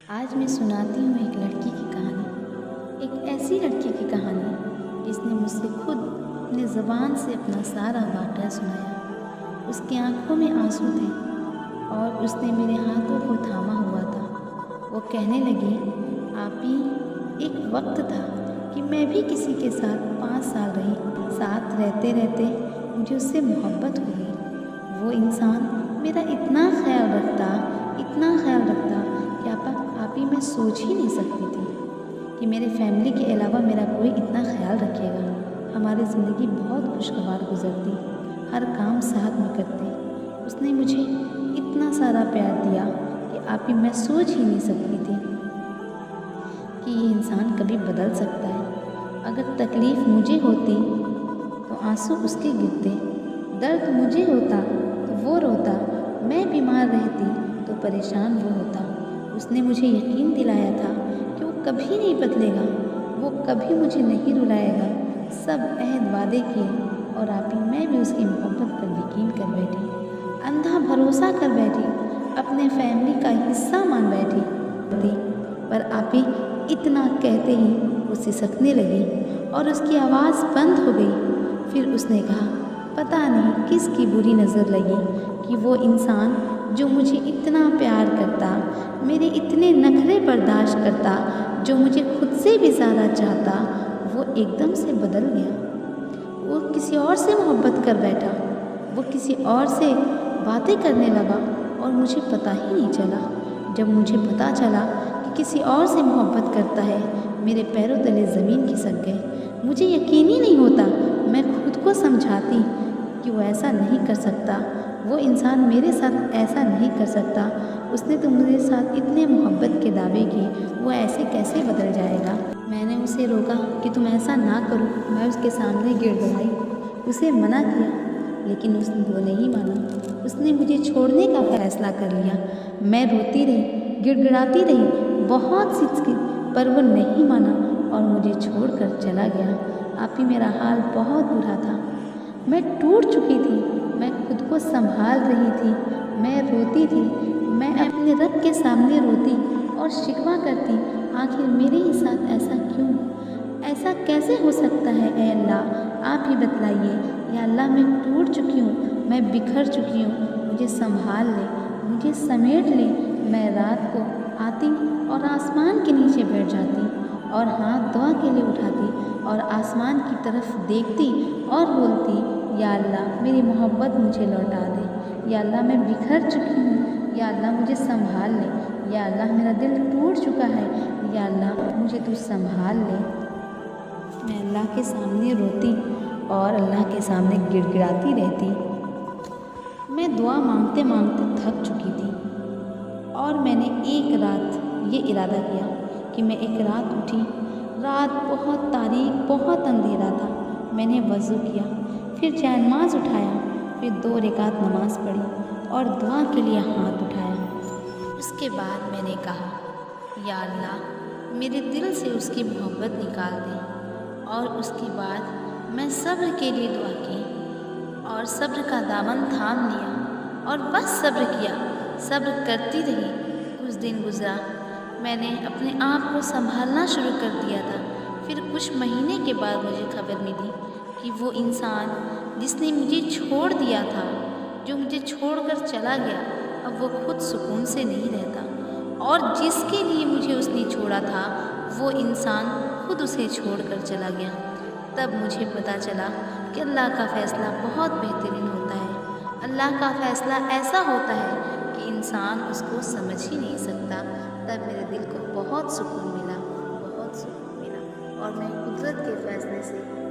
आज मैं सुनाती हूँ एक लड़की की कहानी। एक ऐसी लड़की की कहानी जिसने मुझसे खुद अपने ज़बान से अपना सारा वाक़या सुनाया। उसकी आंखों में आंसू थे और उसने मेरे हाथों को थामा हुआ था। वो कहने लगी, आपी, एक वक्त था कि मैं भी किसी के साथ 5 साल रही। साथ रहते रहते मुझे उससे मोहब्बत हो गई। वो इंसान मेरा इतना ख्याल रखता कि आपी, मैं सोच ही नहीं सकती थी कि मेरे फैमिली के अलावा मेरा कोई इतना ख्याल रखेगा। हमारी ज़िंदगी बहुत खुशगवार गुजरती, हर काम साथ में करते। उसने मुझे इतना सारा प्यार दिया कि आपी, मैं सोच ही नहीं सकती थी कि ये इंसान कभी बदल सकता है। अगर तकलीफ़ मुझे होती तो आंसू उसके गिरते, दर्द मुझे होता तो वो रोता, मैं बीमार रहती तो परेशान वो होता। उसने मुझे यकीन दिलाया था कि वो कभी नहीं बदलेगा, वो कभी मुझे नहीं रुलाएगा। सब अहद वादे किए और आपी, मैं भी उसकी मोहब्बत पर यकीन कर बैठी, अंधा भरोसा कर बैठी, अपने फैमिली का हिस्सा मान बैठी। पर आपी, इतना कहते ही वो सिसकने लगी और उसकी आवाज़ बंद हो गई। फिर उसने कहा, पता नहीं किसकी बुरी नज़र लगी कि वो इंसान जो मुझे इतना प्यार करता, मेरे इतने नखरे बर्दाश्त करता, जो मुझे खुद से भी ज़्यादा चाहता, वो एकदम से बदल गया। वो किसी और से मोहब्बत कर बैठा, वो किसी और से बातें करने लगा और मुझे पता ही नहीं चला। जब मुझे पता चला कि किसी और से मोहब्बत करता है, मेरे पैरों तले ज़मीन खिसक गई। मुझे यकीन ही नहीं होता। मैं खुद को समझाती कि वो ऐसा नहीं कर सकता, वो इंसान मेरे साथ ऐसा नहीं कर सकता। उसने तो मेरे साथ इतने मोहब्बत के दावे किए, वो ऐसे कैसे बदल जाएगा। मैंने उसे रोका कि तुम ऐसा ना करो। मैं उसके सामने गिड़गिड़ाई, उसे मना किया, लेकिन उसने वो नहीं माना। उसने मुझे छोड़ने का फैसला कर लिया। मैं रोती रही, गिड़गिड़ाती रही, बहुत सिसकी, पर वो नहीं माना और मुझे छोड़कर चला गया। आपी, मेरा हाल बहुत बुरा था। मैं टूट चुकी थी। मैं खुद को संभाल रही थी। मैं रोती थी। मैं अपने रब के सामने रोती और शिकवा करती, आखिर मेरे ही साथ ऐसा क्यों? ऐसा कैसे हो सकता है? ऐ अल्लाह, आप ही बतलाइए। या अल्लाह, मैं टूट चुकी हूँ, मैं बिखर चुकी हूँ, मुझे संभाल ले, मुझे समेट ले। मैं रात को आती और आसमान के नीचे बैठ जाती और हाथ दुआ के लिए उठाती और आसमान की तरफ देखती और बोलती, या अल्लाह, मेरी मोहब्बत मुझे लौटा दे। या अल्लाह, मैं बिखर चुकी हूँ। या अल्लाह, मुझे संभाल ले। या अल्लाह, मेरा दिल टूट चुका है। या अल्लाह, मुझे तू संभाल ले। मैं अल्लाह के सामने रोती और अल्लाह के सामने गिड़गिड़ाती रहती। मैं दुआ मांगते मांगते थक चुकी थी और मैंने एक रात ये इरादा किया कि मैं एक रात उठी। रात बहुत तारीक, बहुत अंधेरा था। मैंने वज़ू किया, फिर जानमाज़ उठाया, फिर 2 रकात नमाज़ पढ़ी और दुआ के लिए हाथ उठाया। उसके बाद मैंने कहा, या अल्लाह, मेरे दिल से उसकी मोहब्बत निकाल दे। और उसके बाद मैं सब्र के लिए दुआ की और सब्र का दामन थाम लिया और बस सब्र किया, सब्र करती रही। कुछ दिन गुज़रा, मैंने अपने आप को संभालना शुरू कर दिया था। फिर कुछ महीने के बाद मुझे खबर मिली कि वो इंसान जिसने मुझे छोड़ दिया था, जो मुझे छोड़कर चला गया, अब वो खुद सुकून से नहीं रहता और जिसके लिए मुझे उसने छोड़ा था, वो इंसान खुद उसे छोड़कर चला गया। तब मुझे पता चला कि अल्लाह का फ़ैसला बहुत बेहतरीन होता है। अल्लाह का फ़ैसला ऐसा होता है कि इंसान उसको समझ ही नहीं सकता। तब मेरे दिल को बहुत सुकून मिला, बहुत सुकून मिला और मैं कुदरत के फ़ैसले से